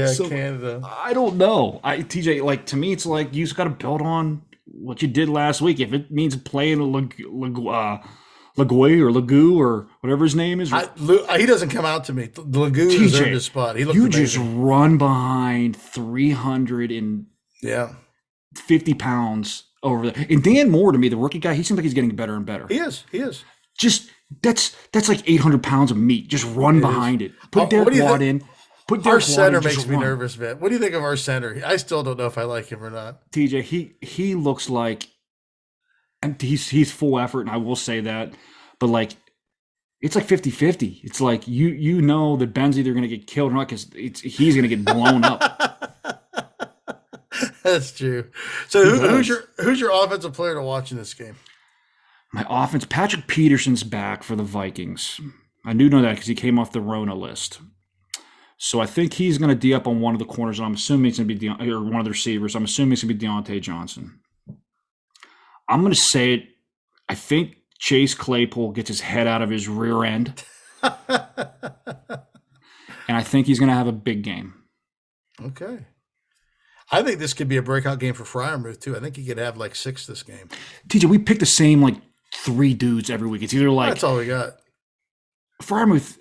A: so, Canada.
B: I don't know. TJ, like to me, it's like you just got to build on what you did last week. If it means playing Lagui or Lagoo or whatever his name is,
A: he doesn't come out to me. Lagoo deserved his spot. He looked amazing.
B: Just run behind 350 pounds over there. And Dan Moore, to me, the rookie guy, he seems like he's getting better and better.
A: He is.
B: Just that's like 800 pounds of meat. Just run behind it. Put Derek Watt in.
A: Our center makes me nervous, man. What do you think of our center? I still don't know if I like him or not.
B: TJ, he looks like, and he's full effort, and I will say that, but like it's like 50-50. It's like you know that Ben's either going to get killed or not because he's going to get blown up.
A: That's true. So who's your offensive player to watch in this game?
B: My offense, Patrick Peterson's back for the Vikings. I do know that because he came off the Rona list. So I think he's going to D up on one of the corners, and I'm assuming it's going to be or one of the receivers. I'm assuming it's going to be Deontay Johnson. I'm going to say it. I think Chase Claypool gets his head out of his rear end, and I think he's going to have a big game.
A: Okay. I think this could be a breakout game for Freiermuth, too. I think he could have like 6 this game.
B: TJ, we pick the same like 3 dudes every week. It's either like
A: that's all we got.
B: Freiermuth,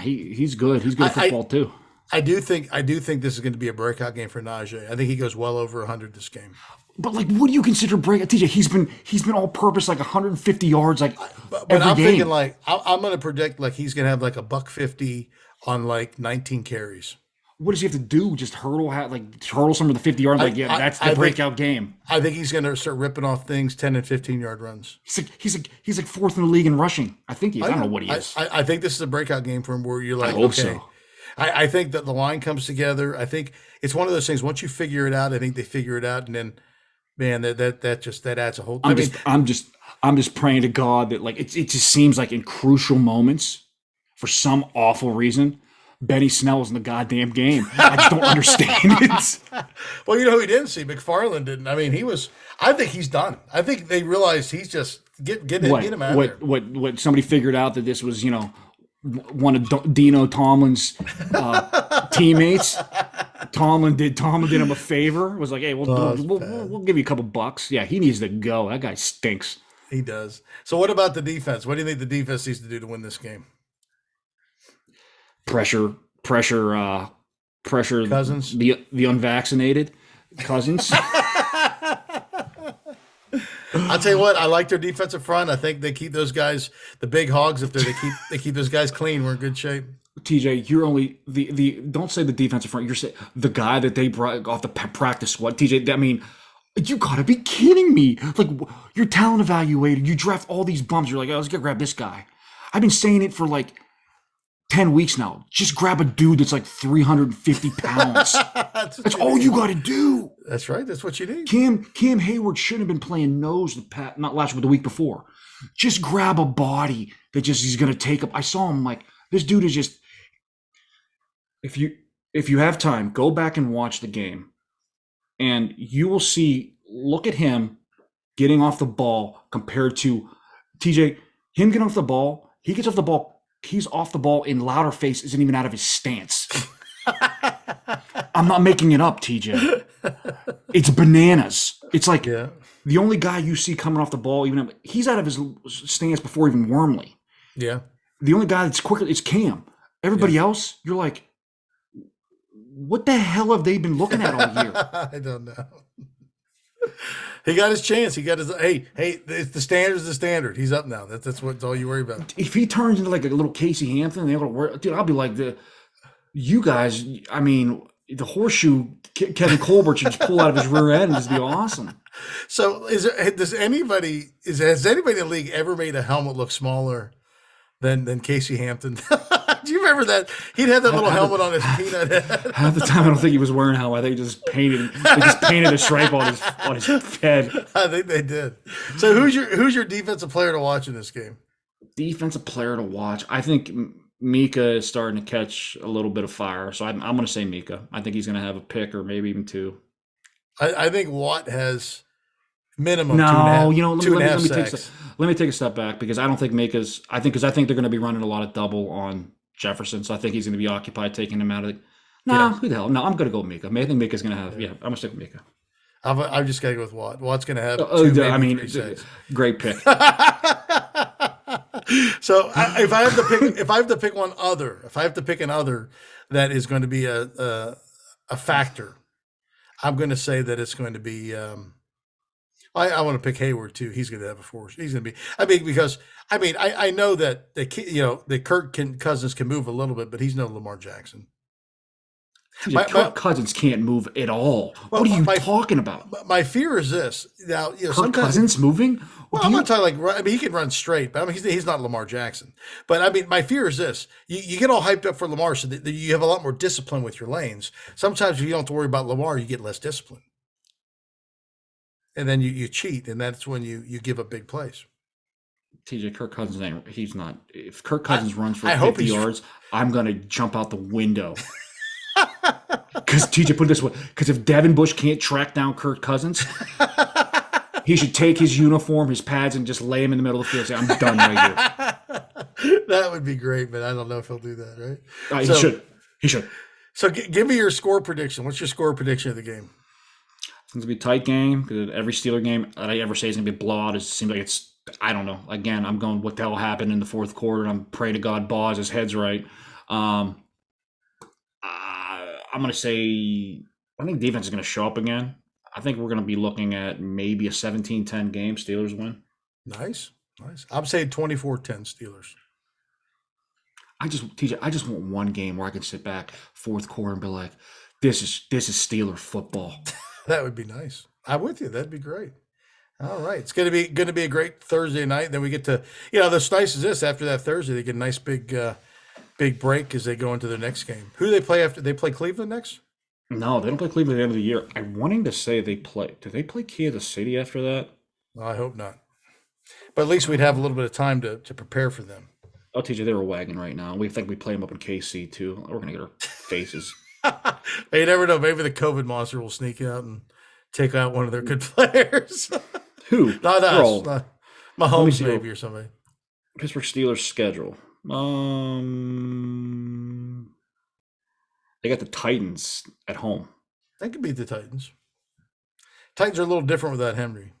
B: he's good. He's good at football too.
A: I do think this is going to be a breakout game for Najee. I think he goes well over 100 this game.
B: But like, what do you consider breakout? TJ, he's been all purpose like 150 yards like
A: but
B: every
A: I'm
B: game.
A: Thinking like I'm going to predict like he's going to have like a $150 on like 19 carries.
B: What does he have to do? Just hurdle some of the 50 yards? That's the breakout game.
A: I think he's going to start ripping off things 10 and 15 yard runs.
B: He's like 4th in the league in rushing. I think he is. I don't know what he is.
A: I think this is a breakout game for him where you're like,
B: I hope so.
A: I think that the line comes together. I think it's one of those things. Once you figure it out, I think they figure it out, and then, man, that adds a whole.
B: I'm just praying to God that like it just seems like in crucial moments, for some awful reason, Benny Snell's in the goddamn game. I just don't understand it.
A: Well, you know who he didn't see? McFarland didn't. I mean, I think he's done. I think they realized he's just get him out of there.
B: What somebody figured out that this was, one of Dino Tomlin's teammates. Tomlin did him a favor. Was like, hey, we'll give you a couple bucks. Yeah, he needs to go. That guy stinks.
A: He does. So what about the defense? What do you think the defense needs to do to win this game?
B: Pressure
A: Cousins,
B: the unvaccinated Cousins.
A: I'll tell you what, I like their defensive front. I think they keep those guys, the big hogs, if they keep those guys clean, we're in good shape.
B: TJ, you're only the don't say the defensive front. You're saying the guy that they brought off the practice squad. TJ, I mean, you gotta be kidding me! Like, you're talent evaluated. You draft all these bums. You're like, oh, let's go grab this guy. I've been saying it for like 10 weeks now. Just grab a dude that's like 350 pounds. That's all you got to do.
A: That's right. That's what you need.
B: Cam Hayward shouldn't have been playing nose not last week, but the week before. Just grab a body that just he's going to take up. I saw him like, this dude is just, if you have time, go back and watch the game and you will see, look at him getting off the ball compared to TJ, him getting off the ball. He gets off the ball. He's off the ball in louder face, isn't even out of his stance. I'm not making it up, TJ. It's bananas. It's like the only guy you see coming off the ball, even he's out of his stance before even Wormley.
A: Yeah.
B: The only guy that's quicker is Cam. Everybody else, you're like, what the hell have they been looking at all year?
A: I don't know. He got his chance. He got his hey, it's the standard's the standard. He's up now. That's what's all you worry about.
B: If he turns into like a little Casey Hampton, they're gonna worry, dude, I'll be like you guys, I mean, the horseshoe Kevin Colbert should just pull out of his rear end and just be awesome.
A: So has anybody in the league ever made a helmet look smaller than Casey Hampton? Do you remember that? He'd have that little helmet on his peanut head.
B: Half the time, I don't think he was wearing a helmet. I think they just painted a stripe on his head.
A: I think they did. So who's your defensive player to watch in this game?
B: Defensive player to watch. I think Mika is starting to catch a little bit of fire. So I'm going to say Mika. I think he's going to have a pick or maybe even two.
A: I think Watt has minimum
B: let me take a step back because I don't think Mika's. I think they're going to be running a lot of double on Jefferson, so I think he's going to be occupied taking him out of the. Who the hell? No, I'm going to go with Mika. I think Mika's going to have. Yeah, I'm going to stick with Mika.
A: I'm just going to go with Watt. Watt's going to have.
B: Great pick.
A: So if I have to pick one other, if I have to pick an other that is going to be a factor, I'm going to say that it's going to be. I want to pick Hayward too. He's going to have a force. He's going to be. I know that that Kirk Cousins can move a little bit, but he's no Lamar Jackson.
B: Kirk Cousins can't move at all. What are you talking about?
A: My fear is this. Now,
B: Kirk Cousins moving.
A: Well, I'm not talking he can run straight, but he's not Lamar Jackson. But my fear is this: you get all hyped up for Lamar, so that you have a lot more discipline with your lanes. Sometimes if you don't have to worry about Lamar, you get less discipline. And then you cheat, and that's when you give up big plays.
B: TJ, Kirk Cousins he's not. If Kirk Cousins runs for 50 yards, I'm going to jump out the window. Because TJ, put it this way, because if Devin Bush can't track down Kirk Cousins, he should take his uniform, his pads, and just lay him in the middle of the field and say, I'm done right
A: here. That would be great, but I don't know if he'll do that, right?
B: He should. So
A: give me your score prediction. What's your score prediction of the game?
B: It's going to be a tight game because every Steeler game that I ever say is going to be a blowout. It seems like it's, I don't know. Again, I'm going, what the hell happened in the fourth quarter? And I'm praying to God Boz, his head's right. I'm going to say, I think defense is going to show up again. I think we're going to be looking at maybe a 17-10 game. Steelers win.
A: Nice. I'm saying 24-10 Steelers.
B: I just want one game where I can sit back fourth quarter and be like, this is Steeler football.
A: That would be nice. I'm with you. That'd be great. All right. It's going to be a great Thursday night. Then we get to, this nice is this after that Thursday, they get a nice big break as they go into their next game. Who do they play after? They play Cleveland next?
B: No, they don't play Cleveland at the end of the year. I'm wanting to say do they play Kansas City after that?
A: Well, I hope not. But at least we'd have a little bit of time to prepare for them.
B: I'll teach you, they're a wagon right now. We think we play them up in KC too. We're going to get our faces.
A: You never know. Maybe the COVID monster will sneak out and take out one of their good players.
B: Who?
A: Not us. Not Mahomes maybe or somebody.
B: Pittsburgh Steelers schedule. They got the Titans at home.
A: They could beat the Titans. Titans are a little different without Henry.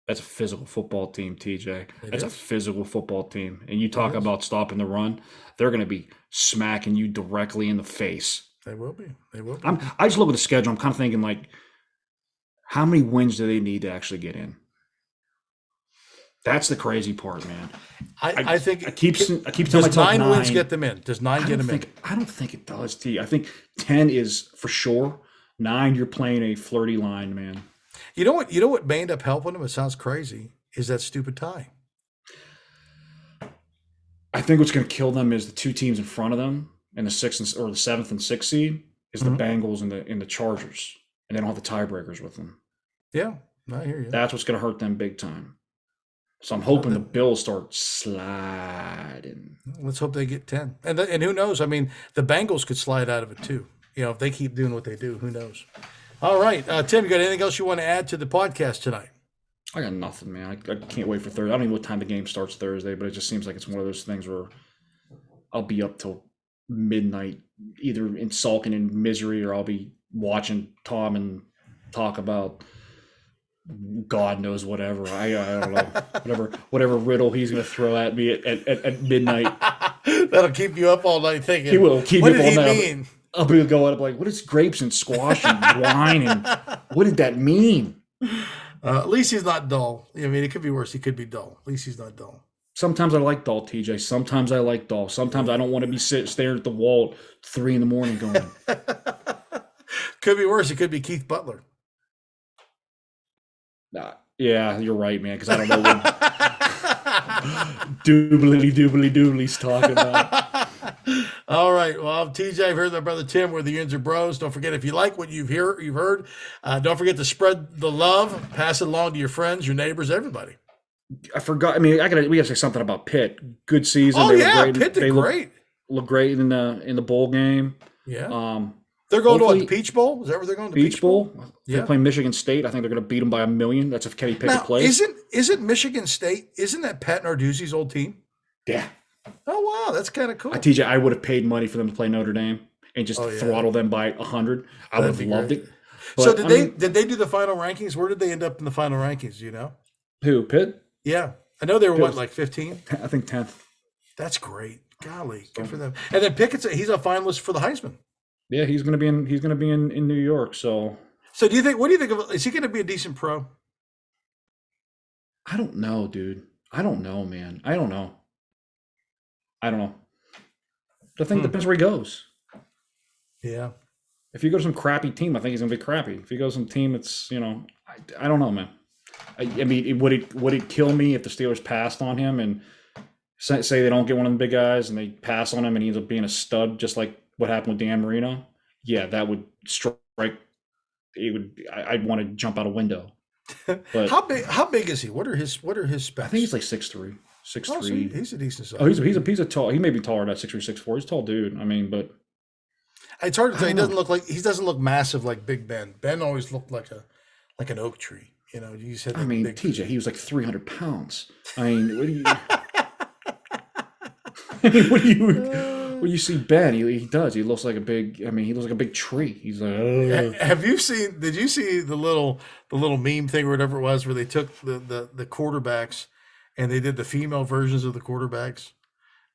B: That's a physical football team, TJ. That's a physical football team. And you talk about stopping the run, they're going to be smacking you directly in the face.
A: They will be.
B: I just look at the schedule. I'm kind of thinking like, How many wins do they need to actually get in? That's the crazy part, man.
A: I think
B: I keep telling
A: does
B: myself
A: 9 wins get them in? Does 9 get them in?
B: I don't think it does, T. I think 10 is for sure. 9, you're playing a flirty line, man.
A: You know what may end up helping them? It sounds crazy. Is that stupid tie?
B: I think what's going to kill them is the 2 teams in front of them, and the 7th and 6th seed is the Bengals and the Chargers, and they don't have the tiebreakers with them.
A: Yeah, I hear you.
B: That's what's going to hurt them big time. So I'm hoping the Bills start sliding.
A: Let's hope they get 10. And who knows? I mean, the Bengals could slide out of it too. If they keep doing what they do, who knows? All right, Tim, you got anything else you want to add to the podcast tonight?
B: I got nothing, man. I can't wait for Thursday. I don't even know what time the game starts Thursday, but it just seems like it's one of those things where I'll be up till midnight, either in sulking in misery, or I'll be watching Tom and talk about God knows whatever. I don't know. Whatever riddle he's going to throw at me at midnight.
A: That'll keep you up all night thinking.
B: He will keep
A: what
B: me up all
A: did
B: night.
A: he mean?
B: I'll be going up like, what is grapes and squash and wine and what did that mean?
A: At least he's not dull. I mean, it could be worse. He could be dull. At least he's not dull.
B: Sometimes I like dull, TJ. Sometimes I like dull. Sometimes I don't want to be staring at the wall at 3 a.m. going.
A: Could be worse. It could be Keith Butler.
B: Yeah, you're right, man, because I don't know what doobly-doobly-doobly's talking about.
A: All right. Well, I'm TJ. I've heard my brother Tim. We're the YINZER Bros. Don't forget, if you like what you've heard, don't forget to spread the love. Pass it along to your friends, your neighbors, everybody.
B: I forgot. I mean, we got to say something about Pitt. Good season.
A: Oh, Pitt did great.
B: Look great in the bowl game.
A: Yeah. They're going to the Peach Bowl? Is that where they're going to?
B: Peach Bowl?
A: Yeah.
B: They're playing Michigan State. I think they're going to beat them by 1 million. That's if Kenny Pickett plays.
A: Isn't Michigan State, isn't that Pat Narduzzi's old team?
B: Yeah.
A: Oh, wow. That's kind of cool.
B: TJ, I would have paid money for them to play Notre Dame and just throttle them by 100. I would have loved it. But,
A: so did they do the final rankings? Where did they end up in the final rankings? Do you know?
B: Who, Pitt?
A: Yeah. I know they were, like 15?
B: I think 10th.
A: That's great. Golly, good for them. And then Pickett's he's a finalist for the Heisman.
B: Yeah, he's going to be in New York. So
A: what do you think of? Is he going to be a decent pro?
B: I don't know, dude. I don't know, man. I don't know. I think it depends where he goes.
A: Yeah.
B: If you go to some crappy team, I think he's going to be crappy. If you go to some team that's, I don't know, man. I mean, would it kill me if the Steelers passed on him and say they don't get one of the big guys and they pass on him and he ends up being a stud, just like what happened with Dan Marino? Yeah, that would strike. I'd want to jump out a window. But
A: how big is he? What are his specs?
B: I think he's like 6'3". 6'3".
A: Oh, so he's a decent size.
B: Oh, he's a tall. He may be taller than 6'3", 6'4". He's a tall dude. I mean, but
A: it's hard to tell. He doesn't look massive like Big Ben. Ben always looked like an oak tree. You said.
B: I mean, TJ, he was like 300 pounds. I mean, what do you? When you see Ben, he does. He looks like a big. I mean, he looks like a big tree. He's like.
A: Have you seen? Did you see the little meme thing or whatever it was where they took the quarterbacks and they did the female versions of the quarterbacks,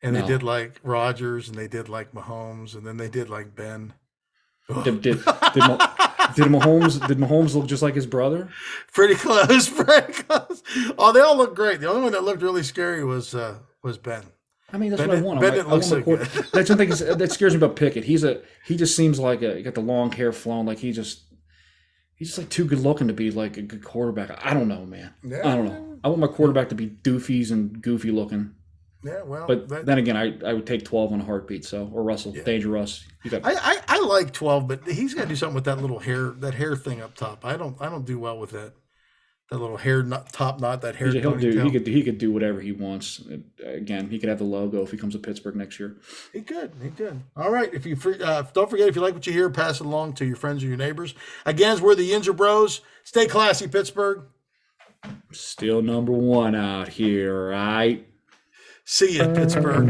A: and they did like Rodgers and they did like Mahomes and then they did like Ben.
B: Did Mahomes look just like his brother?
A: Pretty close. Oh, they all look great. The only one that looked really scary was Ben.
B: I mean, that's what I want. That's the thing that scares me about Pickett. He just seems like he got the long hair flown. Like he's just like too good looking to be like a good quarterback. I don't know, man. Yeah. I don't know. I want my quarterback to be doofies and goofy looking.
A: Yeah, well,
B: but then again, I would take 12 on a heartbeat. So or Russell, Danger Russ.
A: I like 12, but he's got to do something with that little hair, thing up top. I don't do well with that. That little hair top knot, that hair.
B: He could do whatever he wants. Again, he could have the logo if he comes to Pittsburgh next year.
A: He could. All right. If you don't forget, if you like what you hear, pass it along to your friends or your neighbors. Again, we're the YINZER Bros. Stay classy, Pittsburgh.
B: Still number 1 out here, right?
A: See you, Pittsburgh.